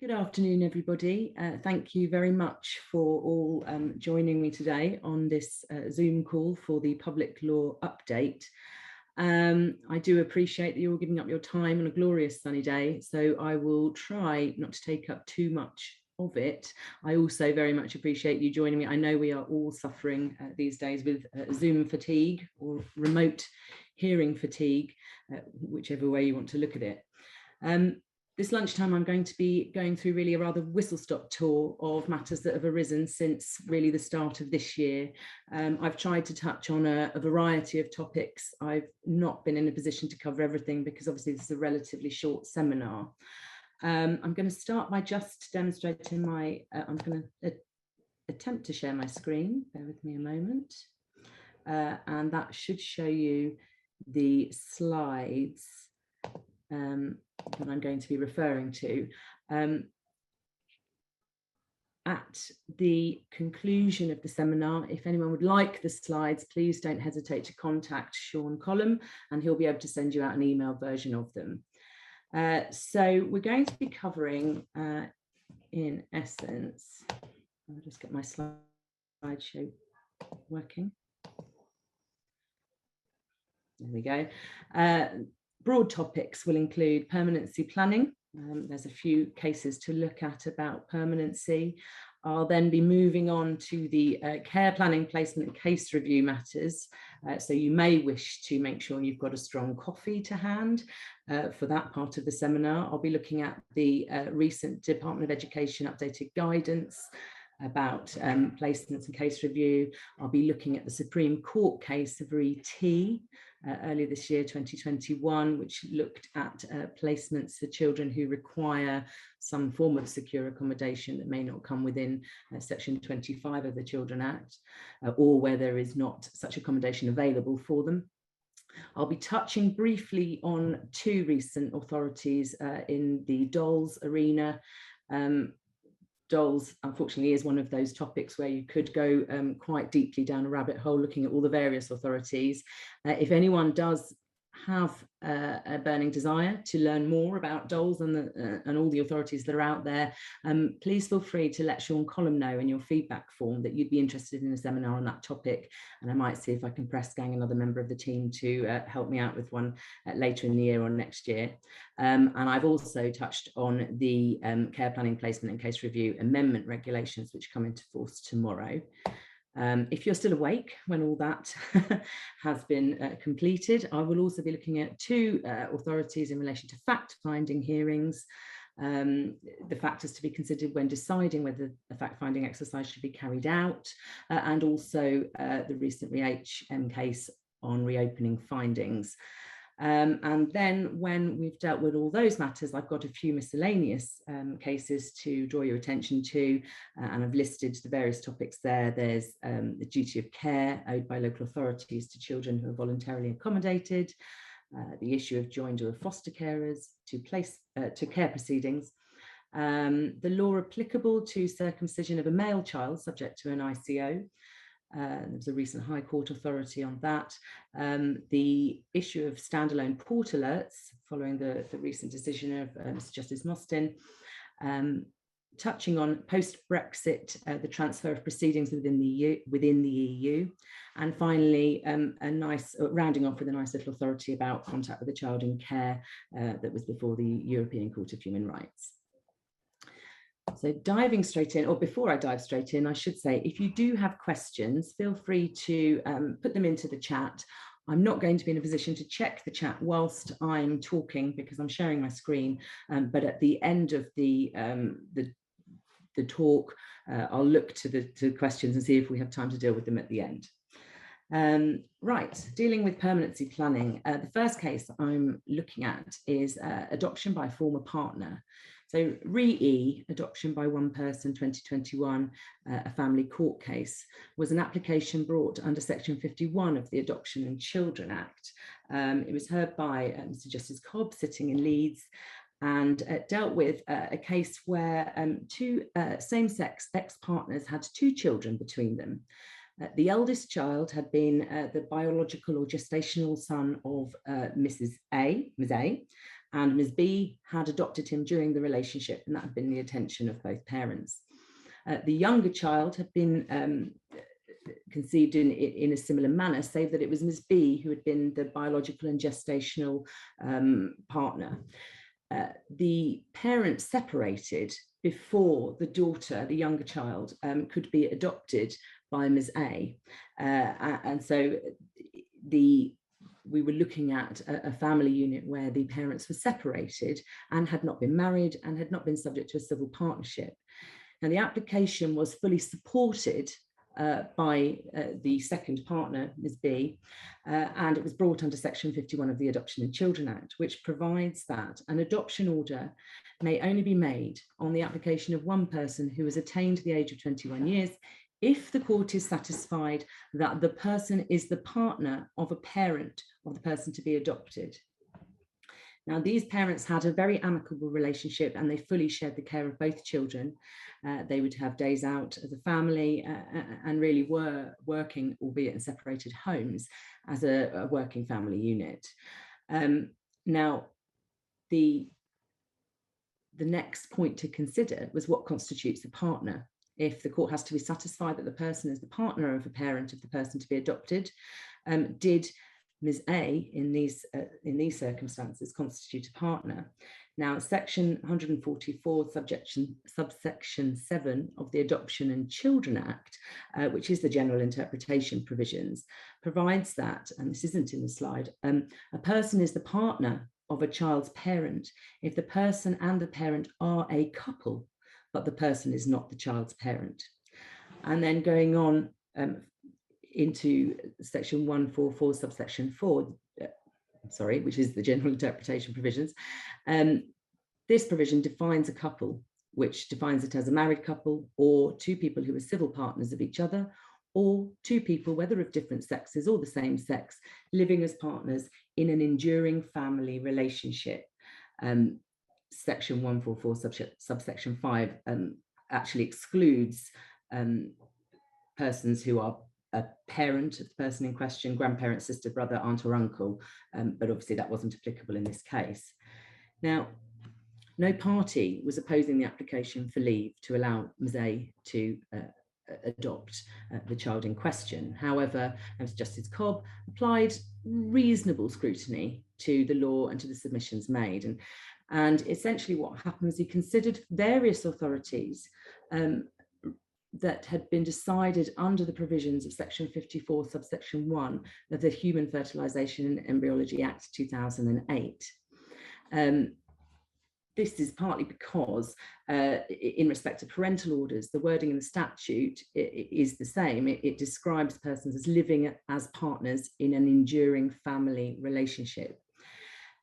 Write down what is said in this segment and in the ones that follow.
Good afternoon, everybody. Thank you very much for all joining me today on this Zoom call for the Public Law Update. I do appreciate that you're all giving up your time on a glorious sunny day, so I will try not to take up too much of it. I also very much appreciate you joining me. I know we are all suffering these days with Zoom fatigue or remote hearing fatigue, whichever way you want to look at it. This lunchtime, I'm going to be going through really a rather whistle-stop tour of matters that have arisen since really the start of this year. I've tried to touch on a variety of topics. I've not been in a position to cover everything because obviously this is a relatively short seminar. I'm going to start by just demonstrating my, I'm going to attempt to share my screen. Bear with me a moment. And that should show you the slides that I'm going to be referring to. At the conclusion of the seminar, if anyone would like the slides, please don't hesitate to contact Sean Collum and he'll be able to send you out an email version of them. So we're going to be covering, in essence, I'll just get my slideshow working. There we go. Broad topics will include permanency planning. There's a few cases to look at about permanency. I'll then be moving on to the care planning, placement and case review matters. So you may wish to make sure you've got a strong coffee to hand for that part of the seminar. I'll be looking at the recent Department of Education updated guidance about placements and case review. I'll be looking at the Supreme Court case of Re-T earlier this year, 2021, which looked at placements for children who require some form of secure accommodation that may not come within Section 25 of the Children Act, or where there is not such accommodation available for them. I'll be touching briefly on two recent authorities in the dolls arena. Dolls, unfortunately, is one of those topics where you could go quite deeply down a rabbit hole looking at all the various authorities. If anyone does have a burning desire to learn more about dolls and all the authorities that are out there, please feel free to let Sean Collum know in your feedback form that you'd be interested in a seminar on that topic, and I might see if I can press gang another member of the team to help me out with one later in the year or next year. And I've also touched on the care planning, placement and case review amendment regulations which come into force tomorrow. If you're still awake when all that has been completed, I will also be looking at two authorities in relation to fact-finding hearings, the factors to be considered when deciding whether a fact-finding exercise should be carried out, and also the recent Re-HM case on reopening findings. And then when we've dealt with all those matters, I've got a few miscellaneous cases to draw your attention to, and I've listed the various topics there. There's the duty of care owed by local authorities to children who are voluntarily accommodated, the issue of joinder of foster carers to care proceedings, the law applicable to circumcision of a male child subject to an ICO. There was a recent High Court authority on that. The issue of standalone port alerts following the recent decision of Mr. Justice Mostyn, touching on post-Brexit, the transfer of proceedings within the EU, and finally a nice rounding off with a nice little authority about contact with a child in care that was before the European Court of Human Rights. So diving straight in, or before I dive straight in, I should say, if you do have questions, feel free to put them into the chat. I'm not going to be in a position to check the chat whilst I'm talking because I'm sharing my screen, but at the end of the talk, I'll look to the questions and see if we have time to deal with them at the end. Right, dealing with permanency planning. The first case I'm looking at is adoption by a former partner. So Re-E, adoption by one person 2021, a family court case, was an application brought under Section 51 of the Adoption and Children Act. It was heard by Mr. Justice Cobb sitting in Leeds, and dealt with a case where two same-sex ex-partners had two children between them. The eldest child had been the biological or gestational son of Ms. A, and Ms. B had adopted him during the relationship, and that had been the intention of both parents. The younger child had been conceived in a similar manner, save that it was Ms. B who had been the biological and gestational partner. The parents separated before the daughter, the younger child, could be adopted by Ms. A. And so we were looking at a family unit where the parents were separated and had not been married and had not been subject to a civil partnership. And the application was fully supported by the second partner, Ms. B, and it was brought under Section 51 of the Adoption and Children Act, which provides that an adoption order may only be made on the application of one person who has attained the age of 21 years if the court is satisfied that the person is the partner of a parent of the person to be adopted. Now, these parents had a very amicable relationship and they fully shared the care of both children. They would have days out as a family and really were working, albeit in separated homes, as a working family unit. Now, the next point to consider was what constitutes a partner. If the court has to be satisfied that the person is the partner of a parent of the person to be adopted, did Ms. A in these circumstances constitute a partner? Now, Section 144, subsection 7 of the Adoption and Children Act, which is the general interpretation provisions, provides that, and this isn't in the slide, a person is the partner of a child's parent if the person and the parent are a couple, but the person is not the child's parent. And then going on into Section 144, subsection 4, which is the general interpretation provisions, this provision defines a couple, which defines it as a married couple or two people who are civil partners of each other, or two people, whether of different sexes or the same sex, living as partners in an enduring family relationship. Section 144, subsection 5 actually excludes persons who are a parent of the person in question, grandparent, sister, brother, aunt or uncle, but obviously that wasn't applicable in this case. Now, no party was opposing the application for leave to allow Ms. A to adopt the child in question. However, as Justice Cobb applied reasonable scrutiny to the law and to the submissions made. And essentially what happened was he considered various authorities that had been decided under the provisions of Section 54, subsection 1 of the Human Fertilisation and Embryology Act 2008. This is partly because in respect to parental orders, the wording in the statute is the same. It describes persons as living as partners in an enduring family relationship.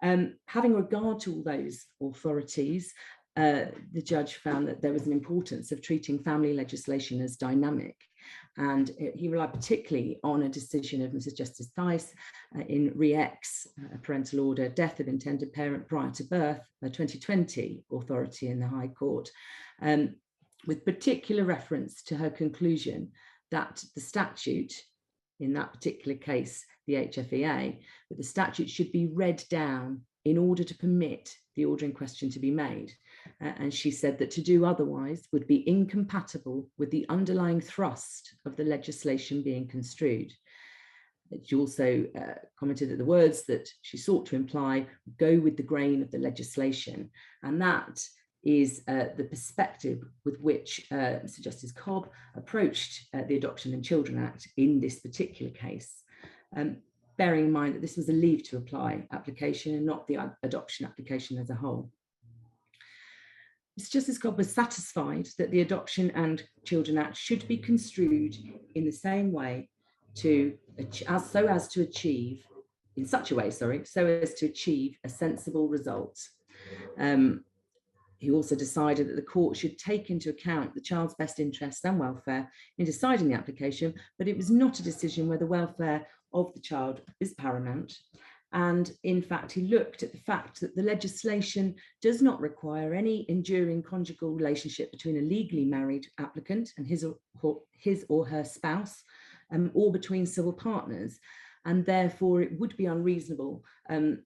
Having regard to all those authorities, the judge found that there was an importance of treating family legislation as dynamic. And he relied particularly on a decision of Mrs. Justice Dice in Re-Ex, parental order, death of intended parent prior to birth, a 2020 authority in the High Court, with particular reference to her conclusion that the statute, in that particular case, the HFEA, that the statute should be read down in order to permit the order in question to be made. And she said that to do otherwise would be incompatible with the underlying thrust of the legislation being construed. She also commented that the words that she sought to imply go with the grain of the legislation. And that is the perspective with which Mr. Justice Cobb approached the Adoption and Children Act in this particular case. Bearing in mind that this was a leave to apply application and not the adoption application as a whole. Mr. Justice Cobb was satisfied that the Adoption and Children Act should be construed in the same way so as to achieve a sensible result. He also decided that the court should take into account the child's best interests and welfare in deciding the application, but it was not a decision where the welfare of the child is paramount. And in fact, he looked at the fact that the legislation does not require any enduring conjugal relationship between a legally married applicant and his or her spouse, or between civil partners. And therefore, it would be unreasonable, in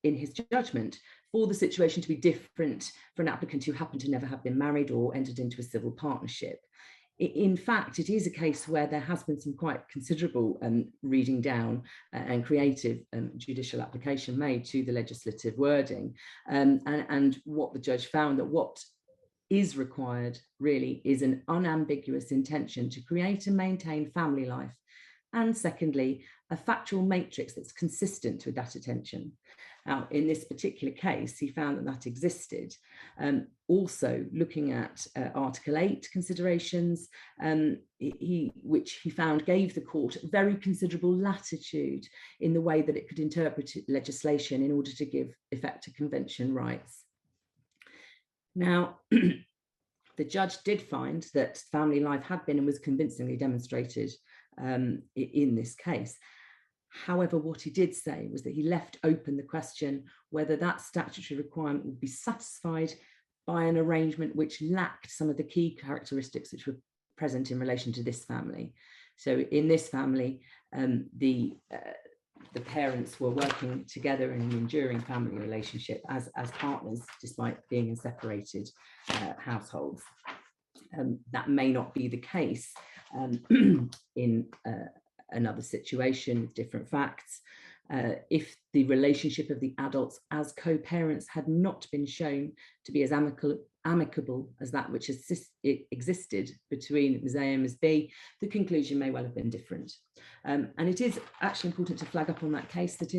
his judgment, for the situation to be different for an applicant who happened to never have been married or entered into a civil partnership. In fact, it is a case where there has been some quite considerable reading down and creative judicial application made to the legislative wording, and what the judge found, that what is required really is an unambiguous intention to create and maintain family life, and secondly, a factual matrix that's consistent with that intention. Now, in this particular case, he found that that existed. Also, looking at Article 8 considerations, which he found gave the court very considerable latitude in the way that it could interpret legislation in order to give effect to convention rights. Now, the judge did find that family life had been and was convincingly demonstrated in this case. However, what he did say was that he left open the question whether that statutory requirement would be satisfied by an arrangement which lacked some of the key characteristics which were present in relation to this family. So in this family, the parents were working together in an enduring family relationship as partners, despite being in separated households. That may not be the case in another situation with different facts. If the relationship of the adults as co-parents had not been shown to be as amicable as that which existed between Ms A and Ms B, the conclusion may well have been different. And it is actually important to flag up on that case that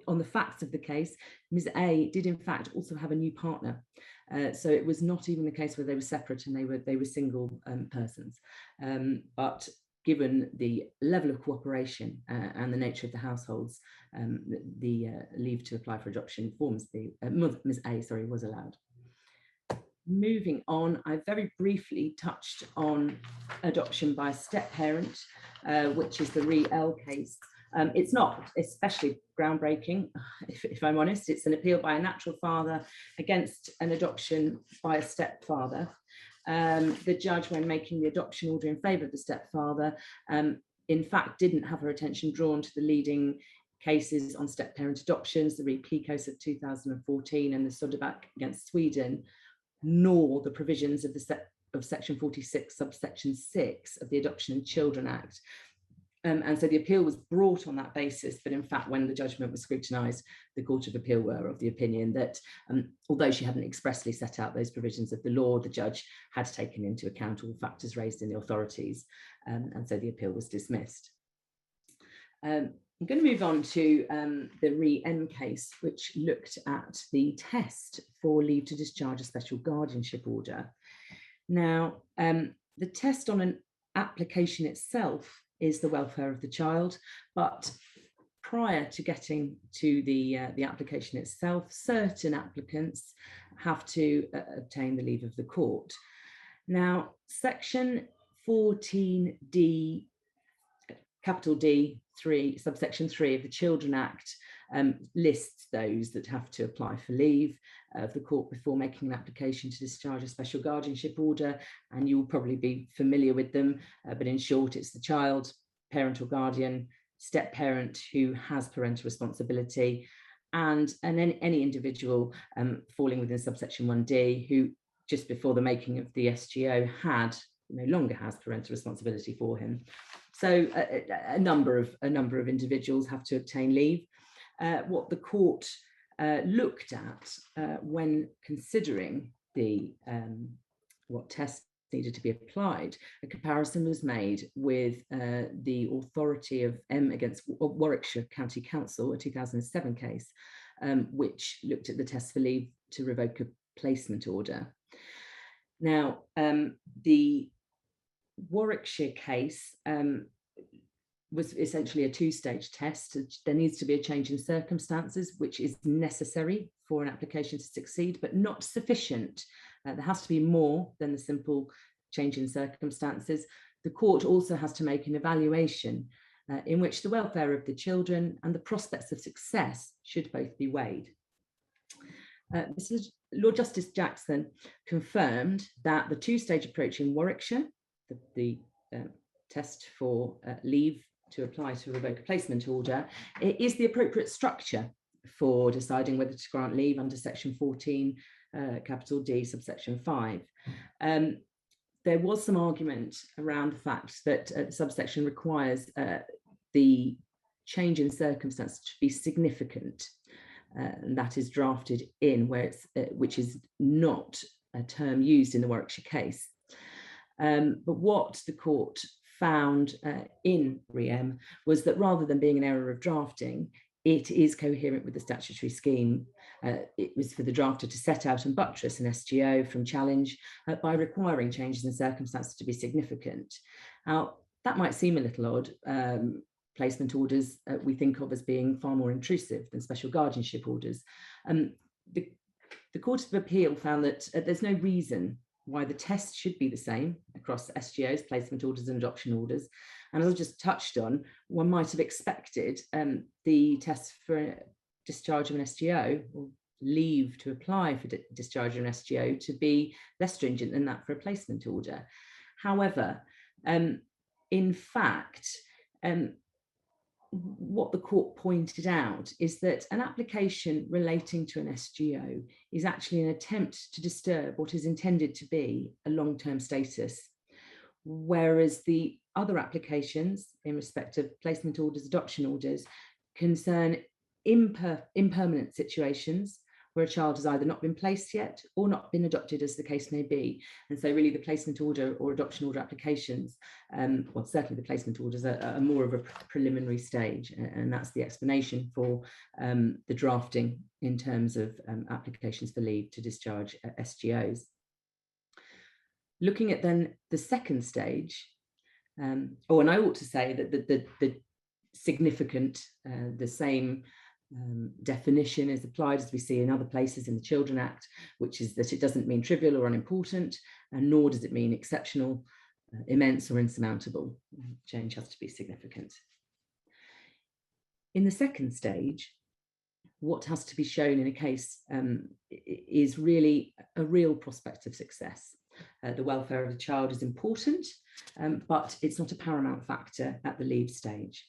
on the facts of the case, Ms A did in fact also have a new partner. So it was not even the case where they were separate and they were single persons. But given the level of cooperation and the nature of the households, the leave to apply for adoption for Ms A was allowed. Moving on, I very briefly touched on adoption by a step parent, which is the Re-L case. It's not especially groundbreaking, if I'm honest. It's an appeal by a natural father against an adoption by a stepfather. The judge, when making the adoption order in favour of the stepfather, in fact didn't have her attention drawn to the leading cases on step-parent adoptions, the Re-P case of 2014 and the Soderback against Sweden, nor the provisions of section 46 subsection 6 of the Adoption and Children Act. And so the appeal was brought on that basis, but in fact, when the judgment was scrutinised, the Court of Appeal were of the opinion that although she hadn't expressly set out those provisions of the law, the judge had taken into account all factors raised in the authorities, and so the appeal was dismissed. I'm going to move on to the Re-N case, which looked at the test for leave to discharge a special guardianship order. Now, the test on an application itself is the welfare of the child, but prior to getting to the application itself, certain applicants have to obtain the leave of the court. Now, section 14D, capital D3, subsection 3 of the Children Act lists those that have to apply for leave of the court before making an application to discharge a special guardianship order, and you will probably be familiar with them, but in short, it's the child, parent or guardian, step parent who has parental responsibility, and any individual falling within subsection 1D who just before the making of the SGO no longer has parental responsibility for him. So a number of individuals have to obtain leave. What the court looked at when considering the what test needed to be applied, a comparison was made with the authority of M against Warwickshire County Council, a 2007 case, which looked at the test for leave to revoke a placement order. Now, the Warwickshire case was essentially a two-stage test. There needs to be a change in circumstances, which is necessary for an application to succeed, but not sufficient. There has to be more than the simple change in circumstances. The court also has to make an evaluation in which the welfare of the children and the prospects of success should both be weighed. Lord Justice Jackson confirmed that the two-stage approach in Warwickshire, the test for leave to apply to revoke a placement order, is the appropriate structure for deciding whether to grant leave under section 14, capital D, subsection 5. There was some argument around the fact that the subsection requires the change in circumstance to be significant, and that is drafted in where it's which is not a term used in the Warwickshire case. But what the court found in Riem was that rather than being an error of drafting, it is coherent with the statutory scheme. It was for the drafter to set out and buttress an SGO from challenge by requiring changes in circumstances to be significant. Now, that might seem a little odd. Placement orders we think of as being far more intrusive than special guardianship orders. The Court of Appeal found that there's no reason why the test should be the same across SGOs, placement orders and adoption orders. And as I just touched on, one might have expected the test for discharge of an SGO or leave to apply for discharge of an SGO to be less stringent than that for a placement order. However, in fact, what the court pointed out is that an application relating to an SGO is actually an attempt to disturb what is intended to be a long-term status, whereas the other applications in respect of placement orders, adoption orders, concern impermanent situations where a child has either not been placed yet or not been adopted, as the case may be. And so really the placement order or adoption order applications, well, certainly the placement orders are more of a preliminary stage, and that's the explanation for the drafting in terms of applications for leave to discharge SGOs. Looking at then the second stage, and I ought to say that the significant, the same definition is applied as we see in other places in the Children Act, which is that it doesn't mean trivial or unimportant, and nor does it mean exceptional, immense or insurmountable. Change has to be significant. In the second stage, what has to be shown in a case is really a real prospect of success. The welfare of the child is important, but it's not a paramount factor at the leave stage.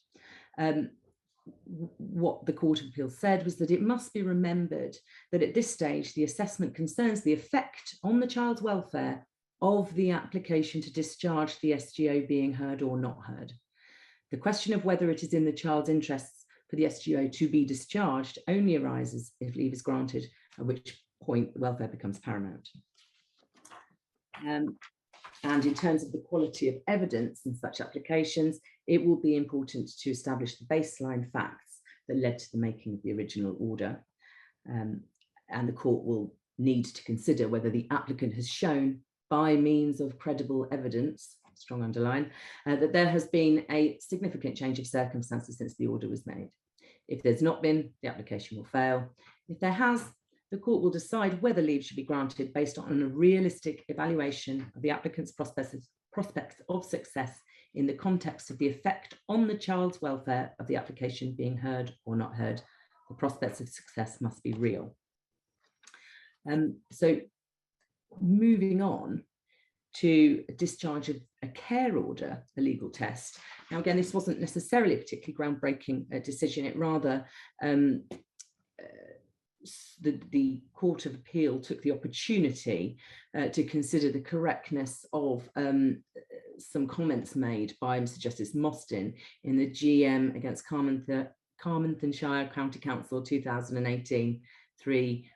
What the Court of Appeal said was that it must be remembered that at this stage, the assessment concerns the effect on the child's welfare of the application to discharge the SGO being heard or not heard. The question of whether it is in the child's interests for the SGO to be discharged only arises if leave is granted, at which point welfare becomes paramount. And in terms of the quality of evidence in such applications, it will be important to establish the baseline facts that led to the making of the original order. And the court will need to consider whether the applicant has shown by means of credible evidence, strong underline, that there has been a significant change of circumstances since the order was made. If there's not been, the application will fail. If there has, the court will decide whether leave should be granted based on a realistic evaluation of the applicant's prospects of success in the context of the effect on the child's welfare of the application being heard or not heard. The prospects of success must be real. So moving on to discharge of a care order, a legal test. Now, again, this wasn't necessarily a particularly groundbreaking decision. It rather the Court of Appeal took the opportunity to consider the correctness of some comments made by Mr. Justice Mostyn in the GM against Carmarthenshire County Council 2018 3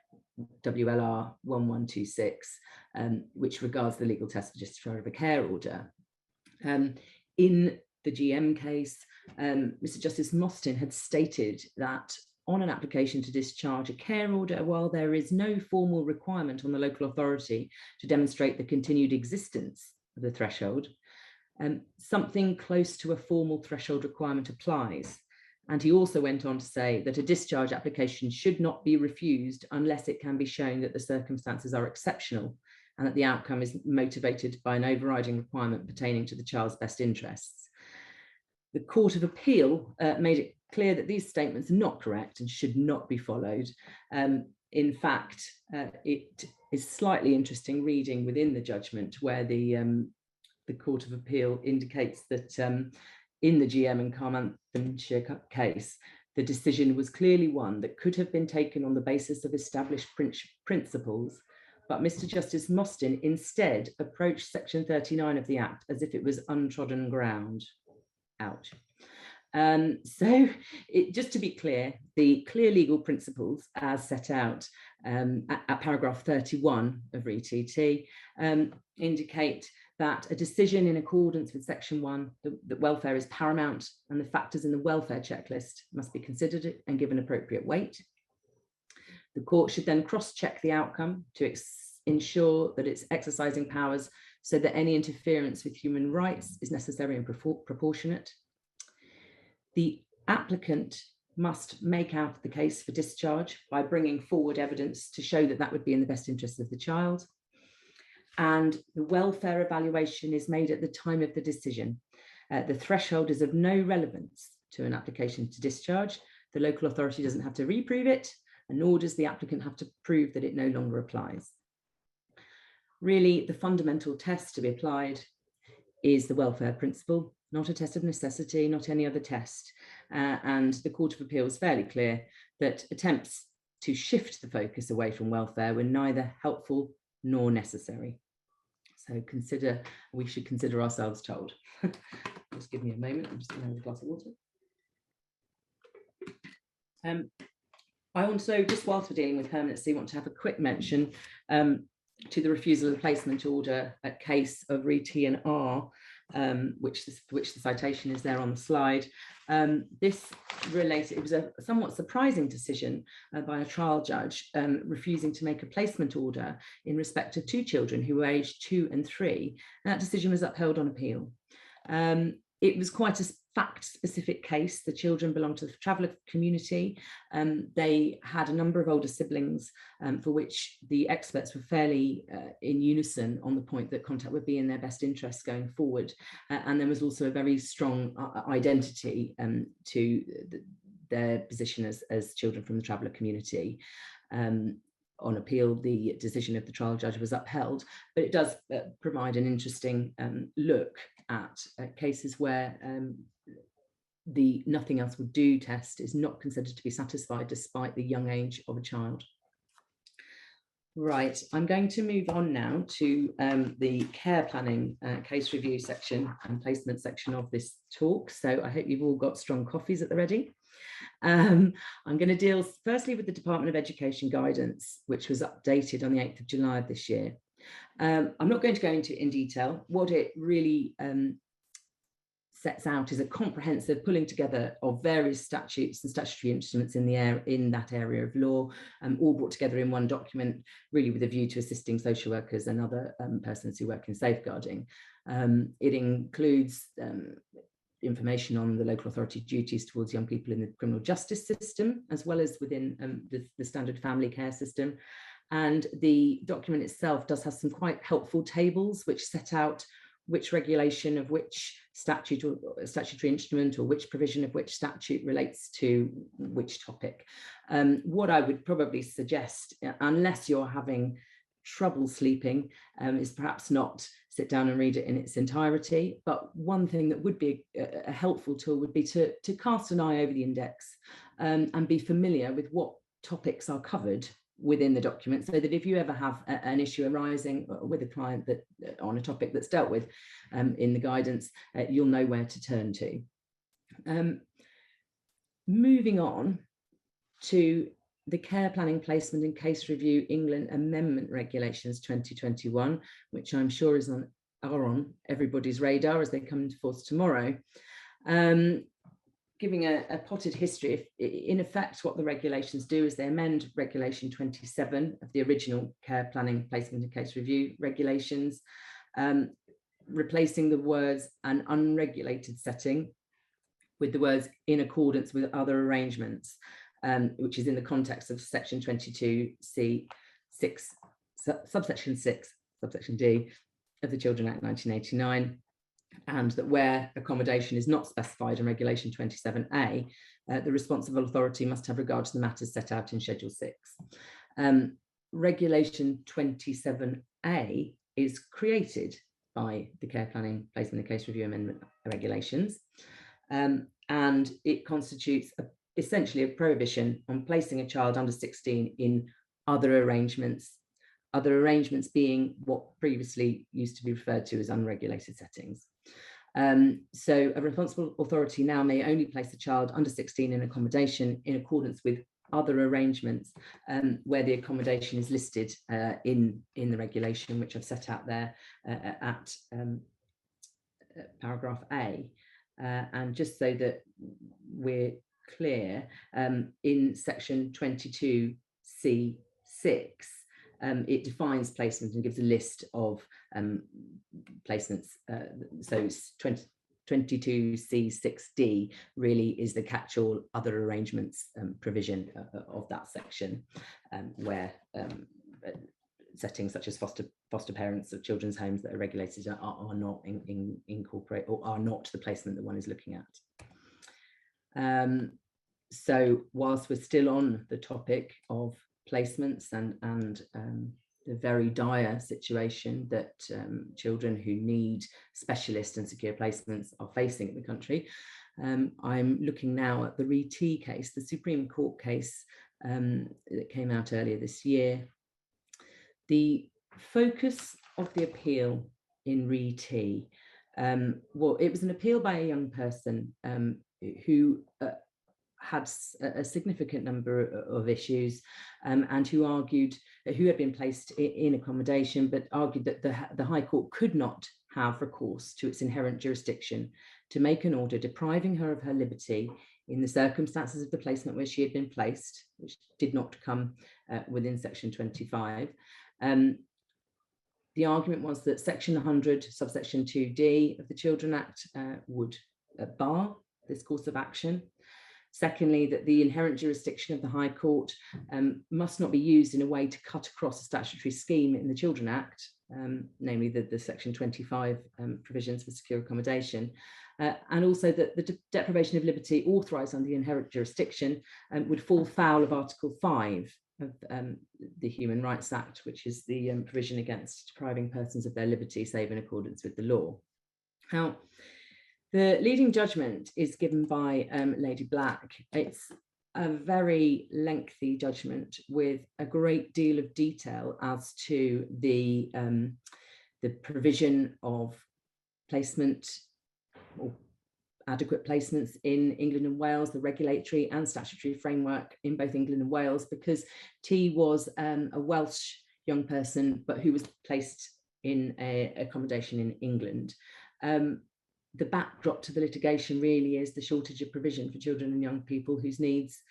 WLR 1126, which regards the legal test for discharge of a care order. In the GM case, Mr. Justice Mostyn had stated that on an application to discharge a care order, while there is no formal requirement on the local authority to demonstrate the continued existence of the threshold, something close to a formal threshold requirement applies. And he also went on to say that a discharge application should not be refused unless it can be shown that the circumstances are exceptional and that the outcome is motivated by an overriding requirement pertaining to the child's best interests. The Court of Appeal made it clear that these statements are not correct and should not be followed. In fact, it is slightly interesting reading within the judgment where the Court of Appeal indicates that in the GM and Carmarthenshire case, the decision was clearly one that could have been taken on the basis of established principles, but Mr. Justice Mostyn instead approached Section 39 of the Act as if it was untrodden ground. Ouch. So just to be clear, the clear legal principles as set out at paragraph 31 of RETT indicate that a decision in accordance with Section 1, that welfare is paramount and the factors in the welfare checklist must be considered and given appropriate weight. The court should then cross-check the outcome to ensure that it's exercising powers so that any interference with human rights is necessary and proportionate. The applicant must make out the case for discharge by bringing forward evidence to show that that would be in the best interest of the child. And the welfare evaluation is made at the time of the decision. The threshold is of no relevance to an application to discharge. The local authority doesn't have to reprove it, and nor does the applicant have to prove that it no longer applies. Really, the fundamental test to be applied is the welfare principle, not a test of necessity, not any other test. And the Court of Appeal is fairly clear that attempts to shift the focus away from welfare were neither helpful nor necessary. So we should consider ourselves told. Just give me a moment, I'm just going to have a glass of water. I also, just whilst we're dealing with permanency, want to have a quick mention to the refusal of placement order at case of RET&R, which the citation is there on the slide. This related, it was a somewhat surprising decision by a trial judge refusing to make a placement order in respect of two children who were aged 2 and 3. And that decision was upheld on appeal. It was quite a fact-specific case. The children belonged to the traveller community. They had a number of older siblings for which the experts were fairly in unison on the point that contact would be in their best interests going forward. And there was also a very strong identity to their position as children from the traveller community. On appeal, the decision of the trial judge was upheld, but it does provide an interesting look at cases where the nothing else would do test is not considered to be satisfied despite the young age of a child. Right, I'm going to move on now to the care planning case review section and placement section of this talk. So I hope you've all got strong coffees at the ready. I'm going to deal firstly with the Department of Education guidance, which was updated on the 8th of July of this year. I'm not going to go into it in detail. What it really sets out is a comprehensive pulling together of various statutes and statutory instruments in that area of law, all brought together in one document, really with a view to assisting social workers and other persons who work in safeguarding. It includes information on the local authority duties towards young people in the criminal justice system, as well as within the standard family care system. And the document itself does have some quite helpful tables which set out which regulation of which statute or statutory instrument or which provision of which statute relates to which topic. What I would probably suggest, unless you're having trouble sleeping, is perhaps not sit down and read it in its entirety. But one thing that would be a helpful tool would be to cast an eye over the index and be familiar with what topics are covered within the document, so that if you ever have an issue arising with a client that on a topic that's dealt with in the guidance, you'll know where to turn to. Moving on to the Care Planning, Placement and Case Review England Amendment Regulations 2021, which I'm sure are on everybody's radar as they come into force tomorrow. Giving a potted history, in effect, what the regulations do is they amend Regulation 27 of the original Care Planning, Placement and Case Review regulations, replacing the words "an unregulated setting" with the words "in accordance with other arrangements," which is in the context of Section 22C, subsection 6, subsection D of the Children Act 1989. And that where accommodation is not specified in Regulation 27A, the responsible authority must have regard to the matters set out in Schedule 6. Regulation 27A is created by the Care Planning, Placement and Case Review Amendment Regulations, and it constitutes essentially a prohibition on placing a child under 16 in other arrangements being what previously used to be referred to as unregulated settings. So a responsible authority now may only place a child under 16 in accommodation in accordance with other arrangements where the accommodation is listed in the regulation, which I've set out there at paragraph A. And just so that we're clear, in section 22C6, it defines placement and gives a list of placements. So 22C6D really is the catch-all other arrangements provision of that section, where settings such as foster parents of children's homes that are regulated are not incorporated, or are not the placement that one is looking at. So whilst we're still on the topic of placements and the very dire situation that children who need specialist and secure placements are facing in the country, I'm looking now at the RE-T case, the Supreme Court case that came out earlier this year. The focus of the appeal in RE-T, well, it was an appeal by a young person who had a significant number of issues and who had been placed in accommodation, but argued that the High Court could not have recourse to its inherent jurisdiction to make an order depriving her of her liberty in the circumstances of the placement where she had been placed, which did not come within section 25. The argument was that section 100 subsection 2D of the Children Act would bar this course of action. Secondly, that the inherent jurisdiction of the High Court must not be used in a way to cut across a statutory scheme in the Children Act, namely the section 25 provisions for secure accommodation, and also that the deprivation of liberty authorised under the inherent jurisdiction would fall foul of Article 5 of the Human Rights Act, which is the provision against depriving persons of their liberty save in accordance with the law. Now, the leading judgment is given by Lady Black. It's a very lengthy judgment with a great deal of detail as to the provision of placement or adequate placements in England and Wales, the regulatory and statutory framework in both England and Wales, because T was a Welsh young person, but who was placed in accommodation in England. The backdrop to the litigation really is the shortage of provision for children and young people whose needs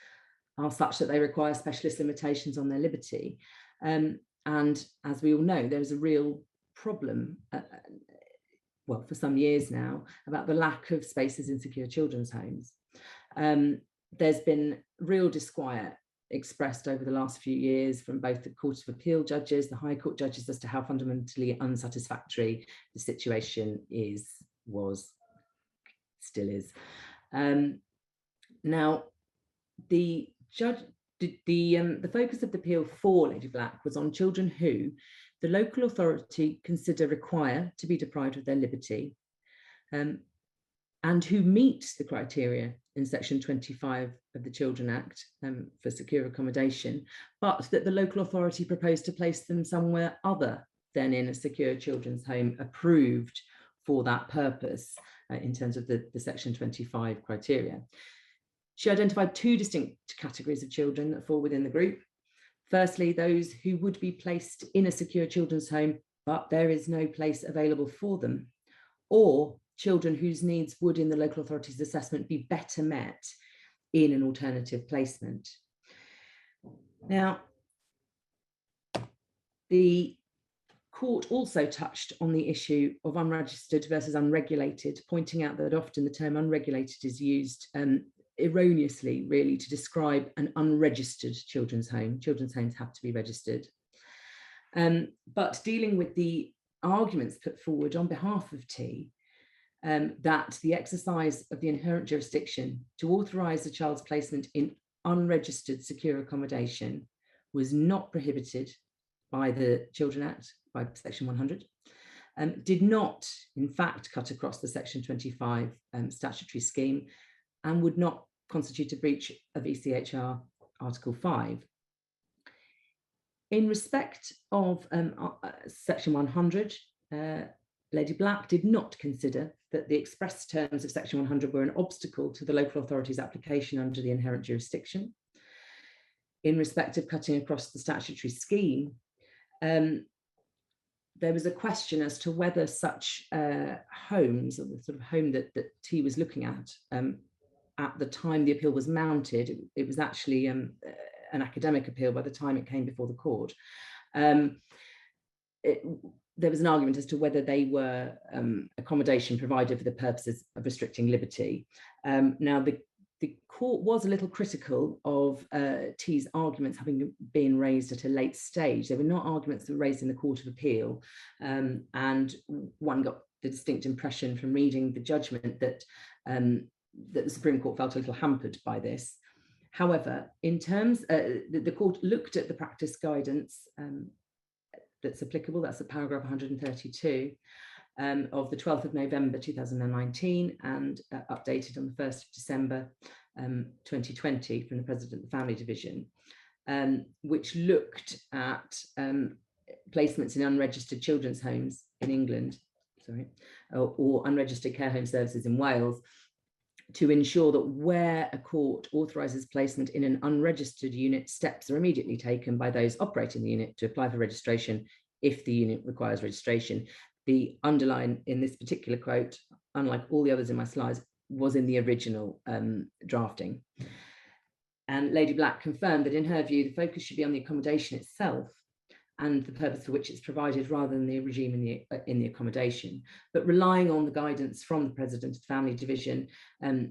are such that they require specialist limitations on their liberty. And as we all know, there's a real problem, well, for some years now, about the lack of spaces in secure children's homes. There's been real disquiet expressed over the last few years from both the Court of Appeal judges, the High Court judges, as to how fundamentally unsatisfactory the situation was, still is. Now, the focus of the appeal for Lady Black was on children who the local authority consider require to be deprived of their liberty, and who meet the criteria in section 25 of the Children Act for secure accommodation, but that the local authority proposed to place them somewhere other than in a secure children's home approved for that purpose in terms of the section 25 criteria. She identified two distinct categories of children that fall within the group. Firstly, those who would be placed in a secure children's home, but there is no place available for them, or children whose needs would, in the local authority's assessment, be better met in an alternative placement. Now, the court also touched on the issue of unregistered versus unregulated, pointing out that often the term unregulated is used erroneously, really, to describe an unregistered children's home. Children's homes have to be registered. But dealing with the arguments put forward on behalf of T, that the exercise of the inherent jurisdiction to authorise a child's placement in unregistered secure accommodation was not prohibited by the Children Act, by section 100, did not, in fact, cut across the section 25 statutory scheme, and would not constitute a breach of ECHR Article 5. In respect of Section 100, Lady Black did not consider that the express terms of Section 100 were an obstacle to the local authority's application under the inherent jurisdiction. In respect of cutting across the statutory scheme, there was a question as to whether such homes, or the sort of home that T was looking at the time the appeal was mounted, it was actually an academic appeal by the time it came before the court. There was an argument as to whether they were accommodation provided for the purposes of restricting liberty. Now, the court was a little critical of T's arguments having been raised at a late stage. They were not arguments that were raised in the Court of Appeal, and one got the distinct impression from reading the judgment that the Supreme Court felt a little hampered by this. However, in terms, the court looked at the practice guidance that's applicable, that's at paragraph 132 of the 12th of November 2019 and updated on the 1st of December 2020 from the President of the Family Division, which looked at placements in unregistered children's homes in England, or unregistered care home services in Wales, to ensure that where a court authorises placement in an unregistered unit, steps are immediately taken by those operating the unit to apply for registration if the unit requires registration. The underline in this particular quote, unlike all the others in my slides, was in the original drafting. And Lady Black confirmed that in her view, the focus should be on the accommodation itself and the purpose for which it's provided rather than the regime in the accommodation. But relying on the guidance from the President of the Family Division,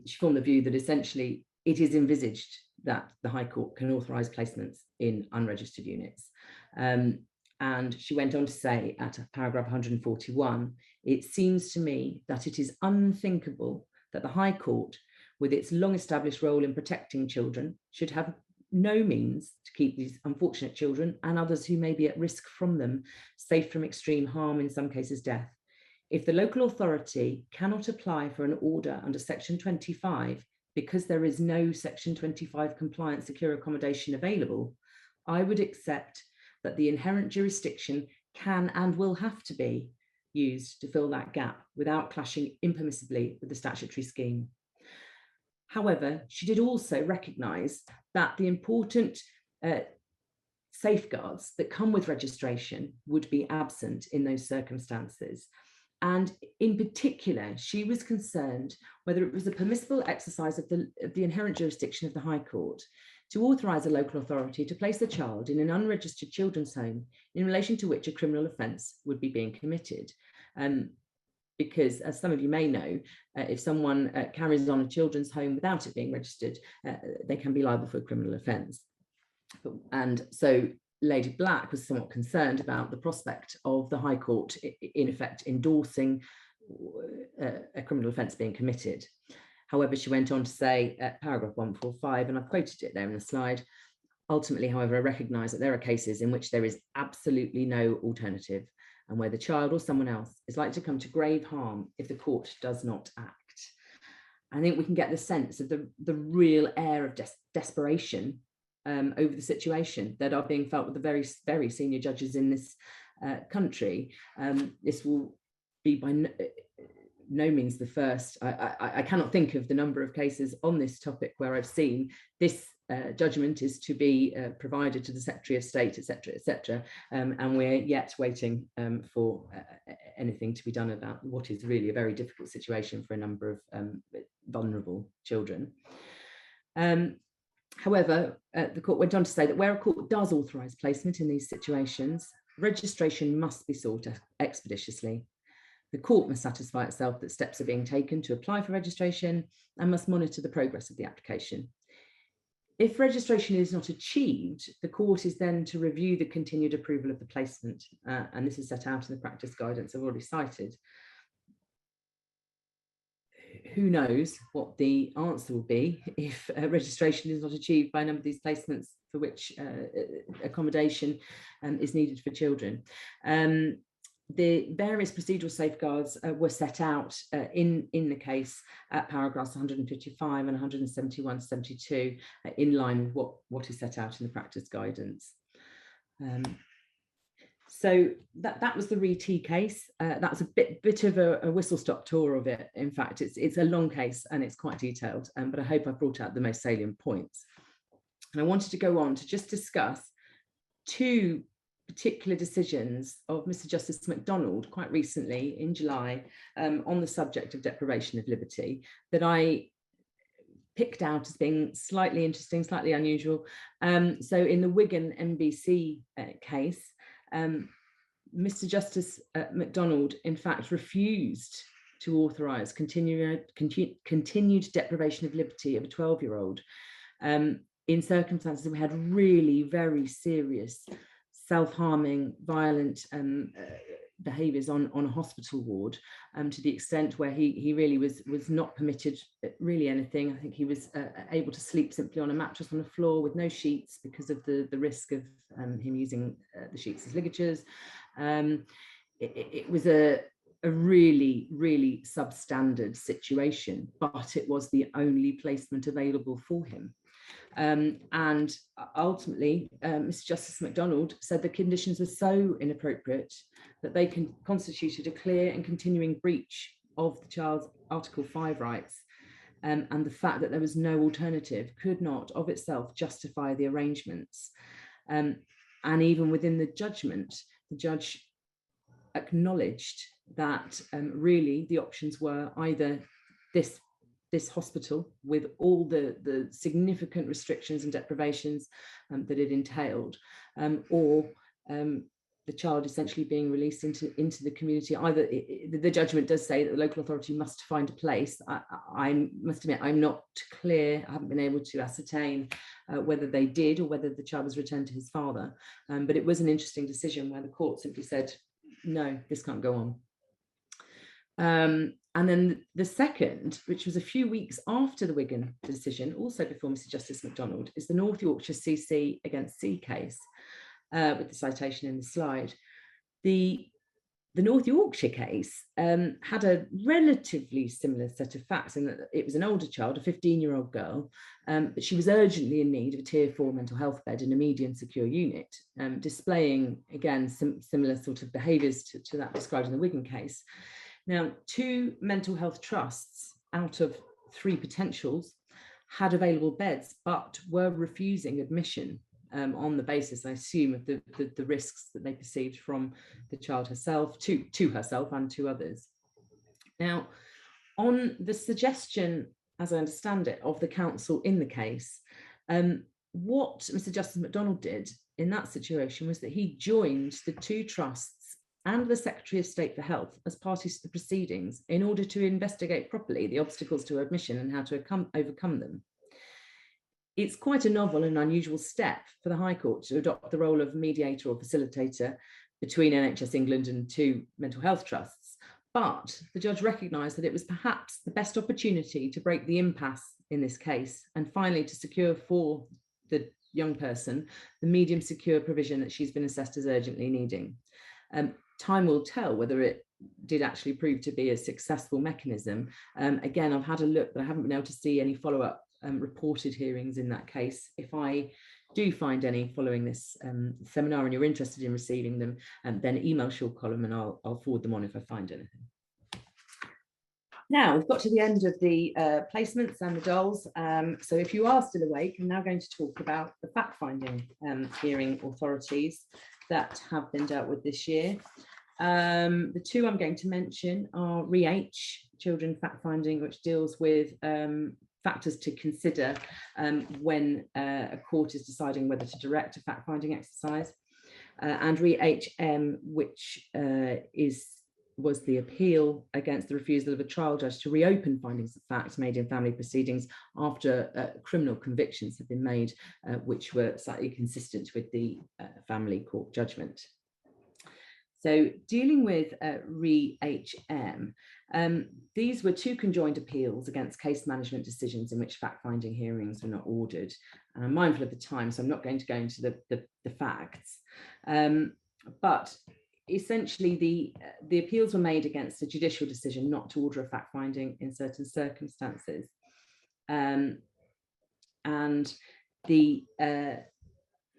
she formed the view that essentially it is envisaged that the High Court can authorise placements in unregistered units. And she went on to say at paragraph 141, it seems to me that it is unthinkable that the High Court, with its long-established role in protecting children, should have no means to keep these unfortunate children and others who may be at risk from them safe from extreme harm, in some cases death. If the local authority cannot apply for an order under Section 25 because there is no Section 25 compliant secure accommodation available, I would accept that the inherent jurisdiction can and will have to be used to fill that gap without clashing impermissibly with the statutory scheme. However, she did also recognise that the important safeguards that come with registration would be absent in those circumstances. And in particular, she was concerned whether it was a permissible exercise of the inherent jurisdiction of the High Court to authorise a local authority to place a child in an unregistered children's home in relation to which a criminal offence would be being committed. Because, as some of you may know, if someone carries on a children's home without it being registered, they can be liable for a criminal offence. And so Lady Black was somewhat concerned about the prospect of the High Court, in effect, endorsing a criminal offence being committed. However, she went on to say at paragraph 145, and I've quoted it there in the slide, ultimately, however, I recognise that there are cases in which there is absolutely no alternative, and where the child or someone else is likely to come to grave harm if the court does not act. I think we can get the sense of the real air of desperation over the situation that are being felt with the very, very senior judges in this country. This will be by no means the first. I cannot think of the number of cases on this topic where I've seen this judgment is to be provided to the Secretary of State, etc., and we're yet waiting for anything to be done about what is really a very difficult situation for a number of vulnerable children. However, the court went on to say that where a court does authorise placement in these situations, registration must be sought expeditiously. The court must satisfy itself that steps are being taken to apply for registration and must monitor the progress of the application. If registration is not achieved, the court is then to review the continued approval of the placement, and this is set out in the practice guidance I've already cited. Who knows what the answer will be if registration is not achieved by a number of these placements for which accommodation is needed for children. the various procedural safeguards were set out in the case at paragraphs 155 and 171 to 72, in line with what is set out in the practice guidance. So that was the RE-T case. That's a bit of a whistle-stop tour of it. In fact, it's a long case and it's quite detailed, but I hope I've brought out the most salient points. And I wanted to go on to just discuss two particular decisions of Mr. Justice MacDonald quite recently in July on the subject of deprivation of liberty that I picked out as being slightly interesting, slightly unusual. So in the Wigan MBC case, Mr. Justice MacDonald, in fact, refused to authorise continued deprivation of liberty of a 12-year-old in circumstances we had really very serious self-harming, violent behaviours on a hospital ward, to the extent where he really was not permitted really anything. I think he was able to sleep simply on a mattress on the floor with no sheets because of the risk of him using the sheets as ligatures. It was a really, really substandard situation, but it was the only placement available for him. And ultimately, Mr. Justice MacDonald said the conditions were so inappropriate that they constituted a clear and continuing breach of the child's Article 5 rights, and the fact that there was no alternative could not of itself justify the arrangements. And even within the judgment, the judge acknowledged that really the options were either this hospital with all the significant restrictions and deprivations that it entailed, or the child essentially being released into the community. Either the judgment does say that the local authority must find a place. I must admit, I'm not clear. I haven't been able to ascertain whether they did or whether the child was returned to his father. But it was an interesting decision where the court simply said, no, this can't go on. And then the second, which was a few weeks after the Wigan decision, also before Mr. Justice MacDonald, is the North Yorkshire CC against C case, with the citation in the slide. The North Yorkshire case had a relatively similar set of facts in that it was an older child, a 15-year-old girl, but she was urgently in need of a Tier 4 mental health bed in a medium secure unit, displaying, again, some similar sort of behaviours to that described in the Wigan case. Now, 2 mental health trusts out of 3 potentials had available beds, but were refusing admission on the basis, I assume, of the risks that they perceived from the child herself, to herself and to others. Now, on the suggestion, as I understand it, of the council in the case, what Mr. Justice MacDonald did in that situation was that he joined the 2 trusts and the Secretary of State for Health as parties to the proceedings in order to investigate properly the obstacles to admission and how to overcome them. It's quite a novel and unusual step for the High Court to adopt the role of mediator or facilitator between NHS England and 2 mental health trusts, but the judge recognised that it was perhaps the best opportunity to break the impasse in this case and finally to secure for the young person the medium secure provision that she's been assessed as urgently needing. Time will tell whether it did actually prove to be a successful mechanism. Again, I've had a look, but I haven't been able to see any follow-up reported hearings in that case. If I do find any following this seminar and you're interested in receiving them, then email Sean Column and I'll forward them on if I find anything. Now, we've got to the end of the placements and the dolls. So if you are still awake, I'm now going to talk about the fact-finding hearing authorities that have been dealt with this year. The 2 I'm going to mention are RE-H, Children Fact-Finding, which deals with factors to consider when a court is deciding whether to direct a fact-finding exercise, and RE-HM, which was the appeal against the refusal of a trial judge to reopen findings of fact made in family proceedings after criminal convictions had been made, which were slightly consistent with the family court judgment. So dealing with RE-HM, these were 2 conjoined appeals against case management decisions in which fact-finding hearings were not ordered. And I'm mindful of the time, so I'm not going to go into the facts. But essentially the appeals were made against a judicial decision not to order a fact-finding in certain circumstances. And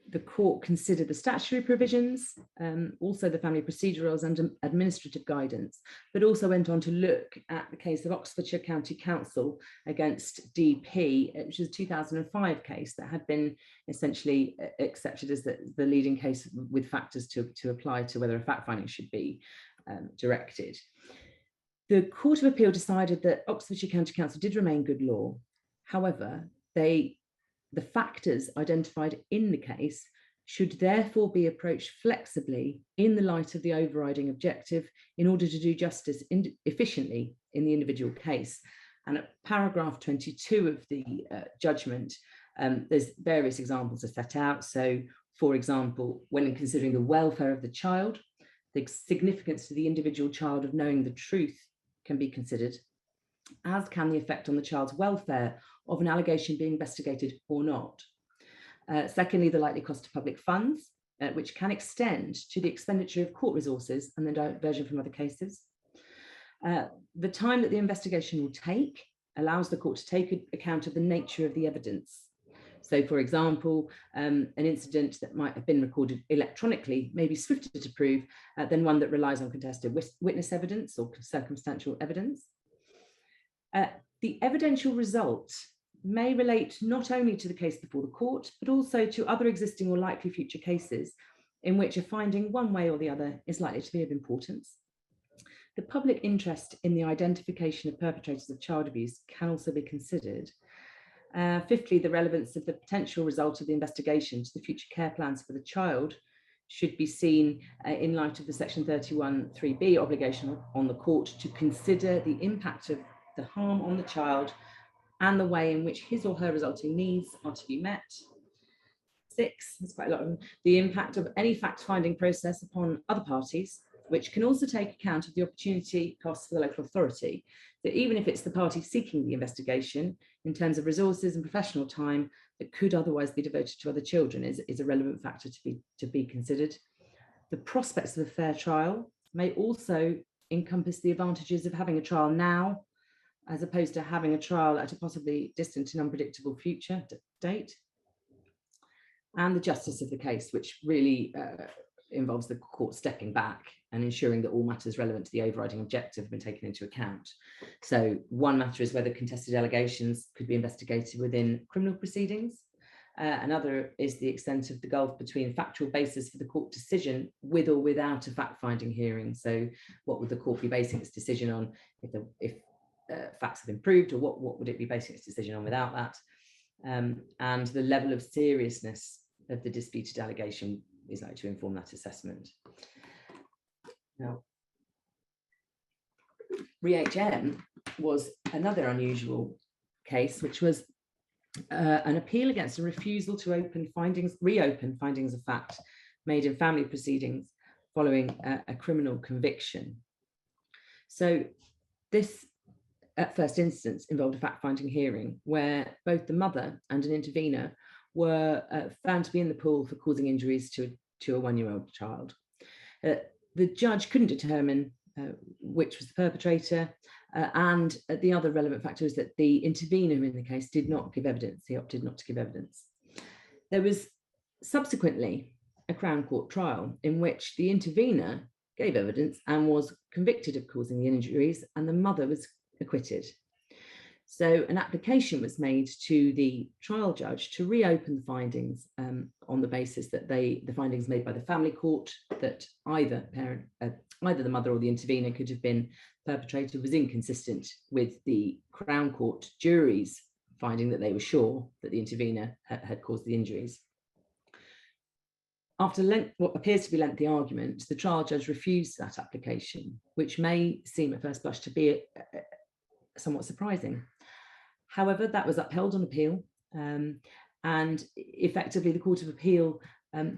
the court considered the statutory provisions, also the family procedural and administrative guidance, but also went on to look at the case of Oxfordshire County Council against DP, which is a 2005 case that had been essentially accepted as the leading case with factors to apply to whether a fact-finding should be directed. The Court of Appeal decided that Oxfordshire County Council did remain good law. However, the factors identified in the case should therefore be approached flexibly in the light of the overriding objective in order to do justice efficiently in the individual case. And at paragraph 22 of the judgment, there's various examples are set out. So, for example, when considering the welfare of the child, the significance to the individual child of knowing the truth can be considered, as can the effect on the child's welfare of an allegation being investigated or not. Secondly, the likely cost of public funds, which can extend to the expenditure of court resources and the diversion from other cases. The time that the investigation will take allows the court to take account of the nature of the evidence. So, for example, an incident that might have been recorded electronically may be swifter to prove than one that relies on contested witness evidence or circumstantial evidence. The evidential result may relate not only to the case before the court, but also to other existing or likely future cases in which a finding one way or the other is likely to be of importance. The public interest in the identification of perpetrators of child abuse can also be considered. Fifthly, the relevance of the potential result of the investigation to the future care plans for the child should be seen in light of the section 31(3)(b) obligation on the court to consider the impact of the harm on the child and the way in which his or her resulting needs are to be met. 6, there's quite a lot of them, the impact of any fact-finding process upon other parties, which can also take account of the opportunity costs for the local authority, that even if it's the party seeking the investigation, in terms of resources and professional time that could otherwise be devoted to other children is a relevant factor to be considered. The prospects of a fair trial may also encompass the advantages of having a trial now, as opposed to having a trial at a possibly distant and unpredictable future date. And the justice of the case, which really involves the court stepping back and ensuring that all matters relevant to the overriding objective have been taken into account. So one matter is whether contested allegations could be investigated within criminal proceedings. Another is the extent of the gulf between factual basis for the court decision with or without a fact-finding hearing. So what would the court be basing its decision on if facts have improved, or what would it be basing its decision on without that? And the level of seriousness of the disputed allegation is likely to inform that assessment. Now, ReHM was another unusual case, which was an appeal against a refusal to reopen findings of fact made in family proceedings following a criminal conviction. So this, at first instance, involved a fact-finding hearing where both the mother and an intervener were found to be in the pool for causing injuries to a 1-year-old child. The judge couldn't determine which was the perpetrator, and the other relevant factor is that the intervener in the case did not give evidence. He opted not to give evidence. There was subsequently a Crown Court trial in which the intervener gave evidence and was convicted of causing the injuries, and the mother was acquitted. So an application was made to the trial judge to reopen the findings on the basis that the findings made by the family court that either the mother or the intervener could have been perpetrated was inconsistent with the Crown Court jury's finding that they were sure that the intervener had caused the injuries. After what appears to be lengthy argument, the trial judge refused that application, which may seem at first blush to be somewhat surprising. However, that was upheld on appeal, and effectively the Court of Appeal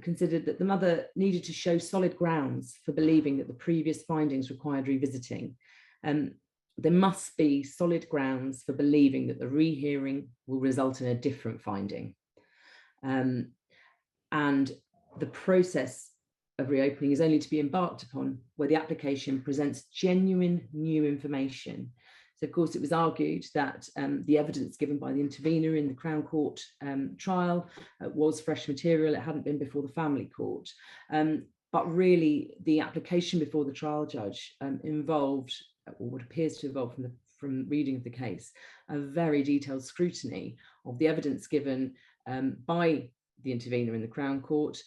considered that the mother needed to show solid grounds for believing that the previous findings required revisiting. There must be solid grounds for believing that the rehearing will result in a different finding. And the process of reopening is only to be embarked upon where the application presents genuine new information. So, of course, it was argued that the evidence given by the intervener in the Crown Court trial was fresh material. It hadn't been before the family court. But really, the application before the trial judge involved, or what appears to involve from reading of the case, a very detailed scrutiny of the evidence given by the intervener in the Crown Court,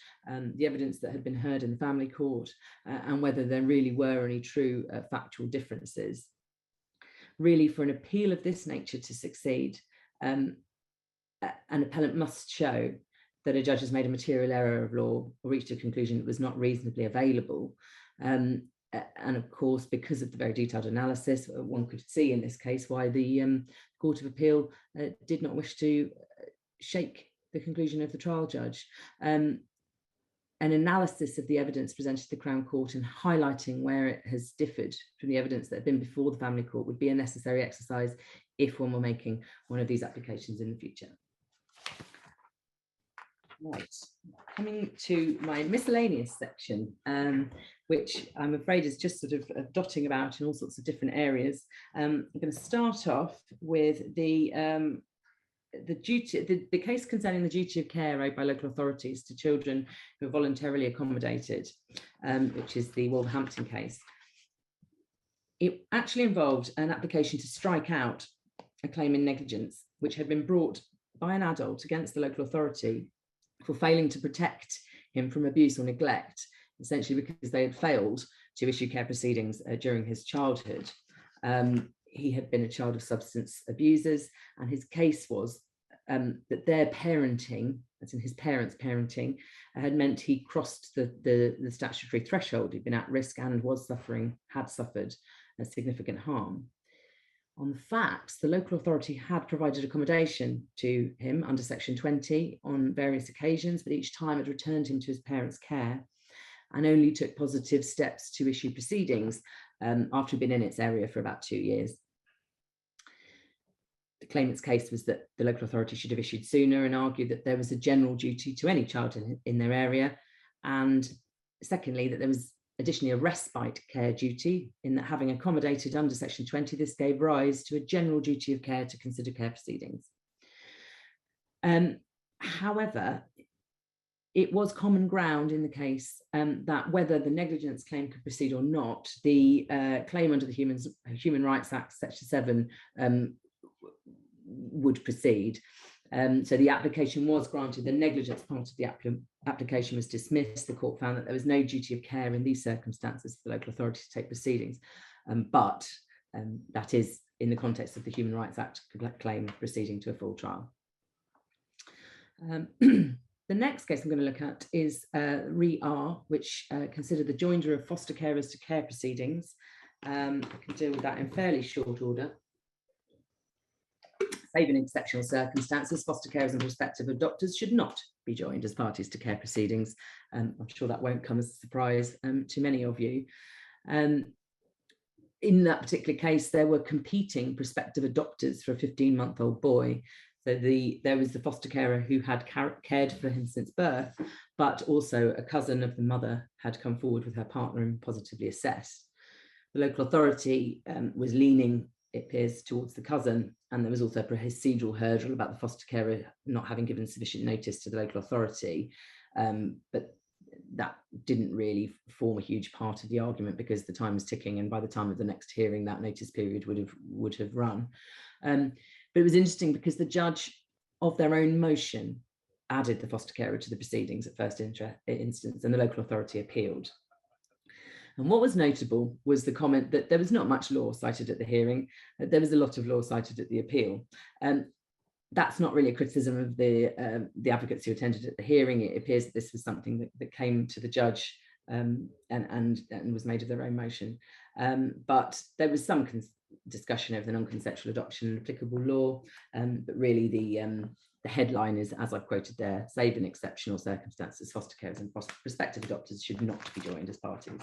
the evidence that had been heard in the family court, and whether there really were any true factual differences. Really, for an appeal of this nature to succeed, an appellant must show that a judge has made a material error of law or reached a conclusion that was not reasonably available. And of course, because of the very detailed analysis, one could see in this case why the Court of Appeal did not wish to shake the conclusion of the trial judge. An analysis of the evidence presented to the Crown Court and highlighting where it has differed from the evidence that had been before the family court would be a necessary exercise if one were making one of these applications in the future. Right, coming to my miscellaneous section, which I'm afraid is just sort of dotting about in all sorts of different areas. I'm going to start off with the case concerning the duty of care owed by local authorities to children who are voluntarily accommodated, which is the Wolverhampton case. It actually involved an application to strike out a claim in negligence, which had been brought by an adult against the local authority for failing to protect him from abuse or neglect, essentially because they had failed to issue care proceedings during his childhood. He had been a child of substance abusers, and his case was that their parenting, as in his parents' parenting, had meant he crossed the statutory threshold. He'd been at risk and had suffered a significant harm. On the facts, the local authority had provided accommodation to him under Section 20 on various occasions, but each time had returned him to his parents' care and only took positive steps to issue proceedings after he'd been in its area for about 2 years. The claimant's case was that the local authority should have issued sooner and argued that there was a general duty to any child in their area, and secondly, that there was additionally a respite care duty in that having accommodated under Section 20, this gave rise to a general duty of care to consider care proceedings. However, it was common ground in the case that whether the negligence claim could proceed or not, the claim under the Human Rights Act, Section 7, would proceed. So the application was granted. The negligence part of the application was dismissed. The court found that there was no duty of care in these circumstances for the local authority to take proceedings, but that is in the context of the Human Rights Act claim proceeding to a full trial. The next case I'm going to look at is Re-R, which considered the joinder of foster carers to care proceedings. I can deal with that in fairly short order. Save in exceptional circumstances, foster carers and prospective adopters should not be joined as parties to care proceedings. I'm sure that won't come as a surprise to many of you. In that particular case, there were competing prospective adopters for a 15-month-old boy. So there was the foster carer who had cared for him since birth, but also a cousin of the mother had come forward with her partner and positively assessed. The local authority was leaning, it appears, towards the cousin, and there was also a procedural hurdle about the foster carer not having given sufficient notice to the local authority, but that didn't really form a huge part of the argument because the time was ticking, and by the time of the next hearing that notice period would have run. But it was interesting because the judge, of their own motion, added the foster carer to the proceedings at first instance, and the local authority appealed. And what was notable was the comment that there was not much law cited at the hearing, there was a lot of law cited at the appeal. That's not really a criticism of the advocates who attended at the hearing. It appears that this was something that came to the judge and was made of their own motion. But there was some discussion of the non-consensual adoption and applicable law, but really the headline is, as I've quoted there, save in exceptional circumstances, foster carers and prospective adopters should not be joined as parties.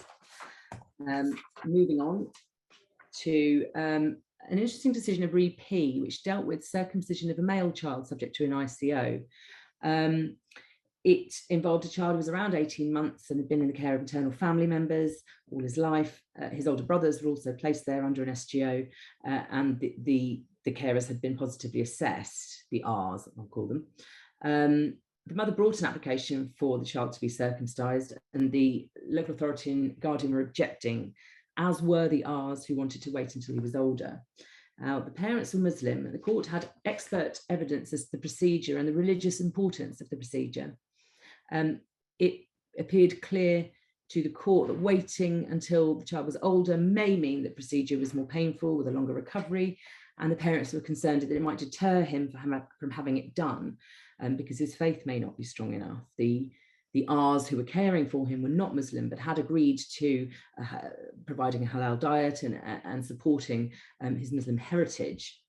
Moving on to an interesting decision of Re-P, which dealt with circumcision of a male child subject to an ICO. It involved a child who was around 18 months and had been in the care of maternal family members all his life. His older brothers were also placed there under an SGO, and the carers had been positively assessed, the Rs, I'll call them. The mother brought an application for the child to be circumcised, and the local authority and guardian were objecting, as were the Rs who wanted to wait until he was older. The parents were Muslim, and the court had expert evidence as to the procedure and the religious importance of the procedure. It appeared clear to the court that waiting until the child was older may mean that procedure was more painful with a longer recovery, and the parents were concerned that it might deter him from having it done, because his faith may not be strong enough. The Rs who were caring for him were not Muslim, but had agreed to providing a halal diet and supporting his Muslim heritage.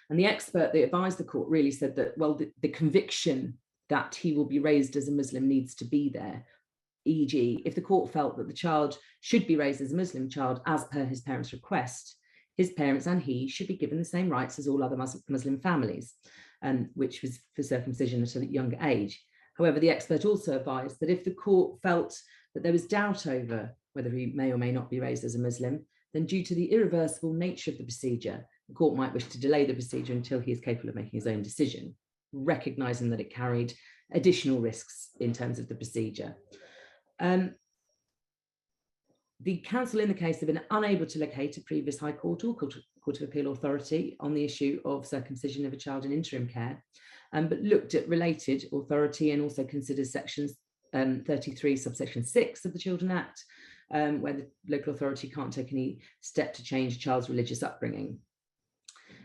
And the expert that advised the court really said that, well, the conviction that he will be raised as a Muslim needs to be there. E.g., if the court felt that the child should be raised as a Muslim child as per his parents' request, his parents and he should be given the same rights as all other Muslim families, which was for circumcision at a younger age. However, the expert also advised that if the court felt that there was doubt over whether he may or may not be raised as a Muslim, then due to the irreversible nature of the procedure, the court might wish to delay the procedure until he is capable of making his own decision, recognising that it carried additional risks in terms of the procedure. The council in the case have been unable to locate a previous High Court or Court of Appeal authority on the issue of circumcision of a child in interim care, but looked at related authority and also considered sections 33 subsection 6 of the Children Act, where the local authority can't take any step to change a child's religious upbringing.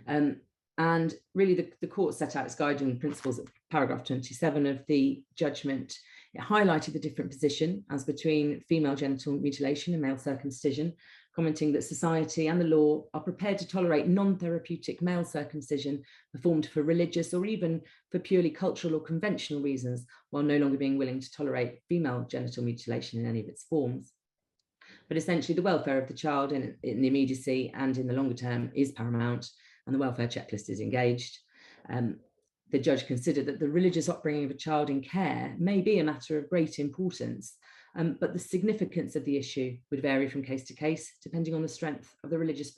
And really the court set out its guiding principles at paragraph 27 of the judgment. It highlighted the different position as between female genital mutilation and male circumcision, commenting that society and the law are prepared to tolerate non-therapeutic male circumcision performed for religious or even for purely cultural or conventional reasons, while no longer being willing to tolerate female genital mutilation in any of its forms. But essentially the welfare of the child in the immediacy and in the longer term is paramount, and the welfare checklist is engaged. The judge considered that the religious upbringing of a child in care may be a matter of great importance, but the significance of the issue would vary from case to case, depending on the strength of the religious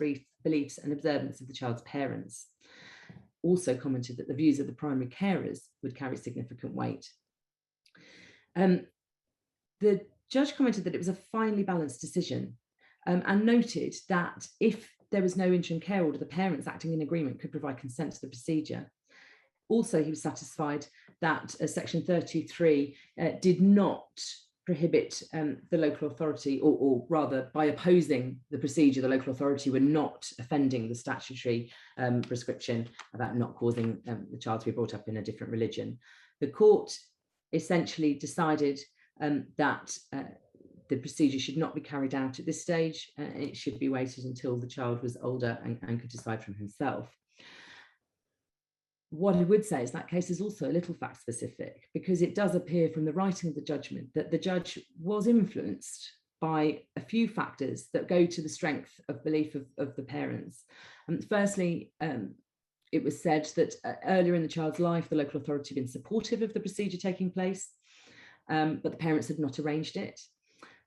beliefs and observance of the child's parents. Also commented that the views of the primary carers would carry significant weight. The judge commented that it was a finely balanced decision, and noted that if there was no interim care order, the parents acting in agreement could provide consent to the procedure. Also, he was satisfied that section 33 did not prohibit the local authority, or rather by opposing the procedure, the local authority were not offending the statutory prescription about not causing the child to be brought up in a different religion. The court essentially decided that the procedure should not be carried out at this stage. It should be waited until the child was older and could decide for himself. What I would say is that case is also a little fact specific, because it does appear from the writing of the judgment that the judge was influenced by a few factors that go to the strength of belief of the parents. Firstly, it was said that earlier in the child's life, the local authority had been supportive of the procedure taking place, but the parents had not arranged it.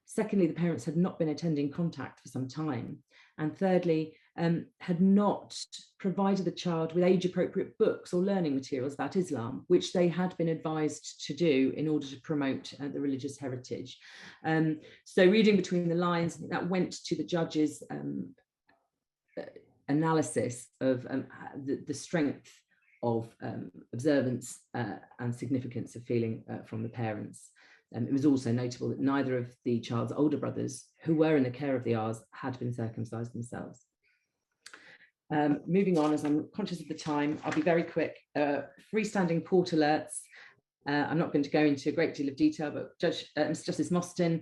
Secondly, the parents had not been attending contact for some time. And thirdly, had not provided the child with age-appropriate books or learning materials about Islam, which they had been advised to do in order to promote the religious heritage. So reading between the lines, that went to the judge's analysis of the strength of observance and significance of feeling from the parents. It was also notable that neither of the child's older brothers, who were in the care of the Rs, had been circumcised themselves. Moving on, as I'm conscious of the time, I'll be very quick. Freestanding court alerts. I'm not going to go into a great deal of detail, but Mr. Justice Mostyn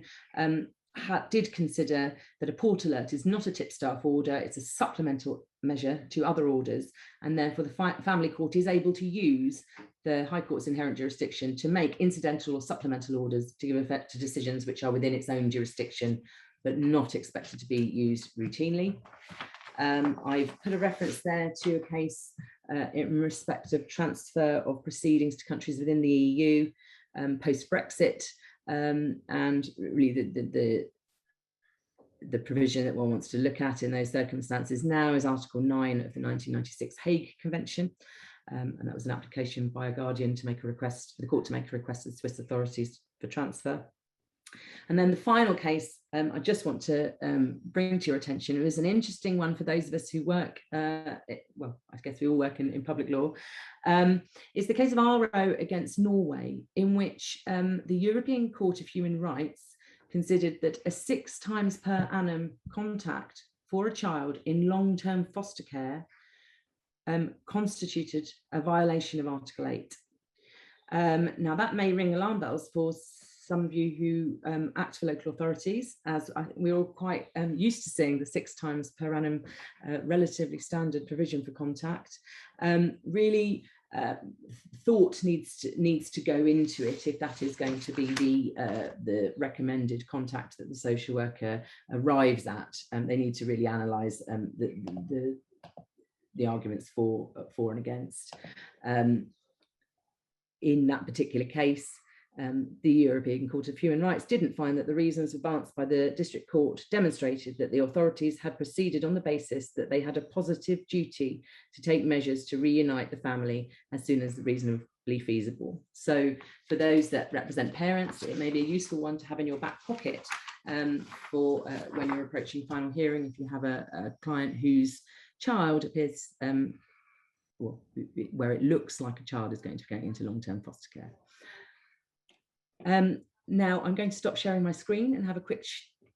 did consider that a port alert is not a tipstaff order, it's a supplemental measure to other orders, and therefore the family court is able to use the High Court's inherent jurisdiction to make incidental or supplemental orders to give effect to decisions which are within its own jurisdiction, but not expected to be used routinely. I've put a reference there to a case in respect of transfer of proceedings to countries within the EU. post-Brexit, and really the provision that one wants to look at in those circumstances now is Article 9 of the 1996 Hague Convention, and that was an application by a guardian to make a request for the court to make a request to the Swiss authorities for transfer. And then the final case I just want to bring to your attention, it was an interesting one for those of us who work, well, I guess we all work in public law. It's the case of RO against Norway, in which the European Court of Human Rights considered that a 6 times per annum contact for a child in long-term foster care constituted a violation of Article 8. Now that may ring alarm bells for some of you who act for local authorities, as we're all quite used to seeing the 6 times per annum relatively standard provision for contact. Really thought needs to go into it if that is going to be the recommended contact that the social worker arrives at. They need to really analyse the arguments for and against. In that particular case, the European Court of Human Rights didn't find that the reasons advanced by the district court demonstrated that the authorities had proceeded on the basis that they had a positive duty to take measures to reunite the family as soon as reasonably feasible. So for those that represent parents, it may be a useful one to have in your back pocket for when you're approaching final hearing, if you have a client whose child appears, well, where it looks like a child is going to be going into long-term foster care. Now I'm going to stop sharing my screen and have a quick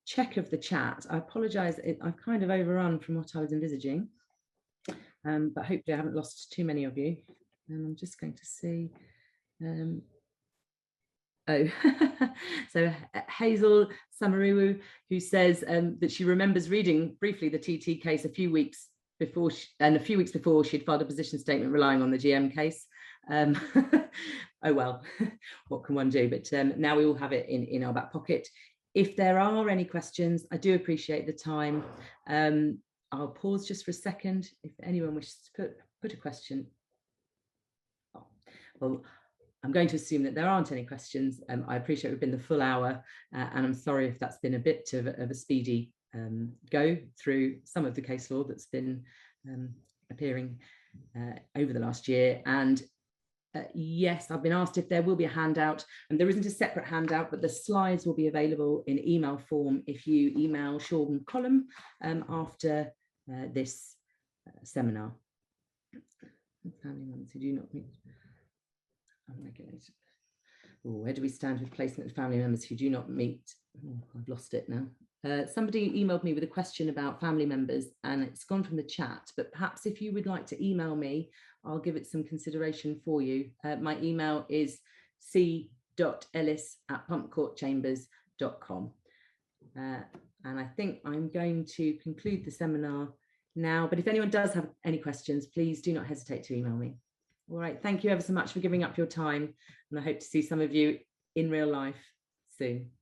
check of the chat. I apologise, I've kind of overrun from what I was envisaging, but hopefully I haven't lost too many of you. And I'm just going to see. Oh, so Hazel Samaru, who says that she remembers reading briefly the TT case a few weeks before, she'd filed a position statement relying on the GM case. Oh well, what can one do? But now we all have it in our back pocket. If there are any questions, I do appreciate the time. I'll pause just for a second if anyone wishes to put a question. Oh, well, I'm going to assume that there aren't any questions. I appreciate we've been the full hour, and I'm sorry if that's been a bit of a speedy go through some of the case law that's been appearing over the last year. And yes, I've been asked if there will be a handout, and there isn't a separate handout, but the slides will be available in email form if you email Sean Column after this seminar. Family members who do not meet unregulated. Where do we stand with placement of family members who do not meet? Oh, I've lost it now. Somebody emailed me with a question about family members, and it's gone from the chat, but perhaps if you would like to email me, I'll give it some consideration for you. My email is c.ellis@pumpcourtchambers.com. And I think I'm going to conclude the seminar now, but if anyone does have any questions, please do not hesitate to email me. All right, thank you ever so much for giving up your time, and I hope to see some of you in real life soon.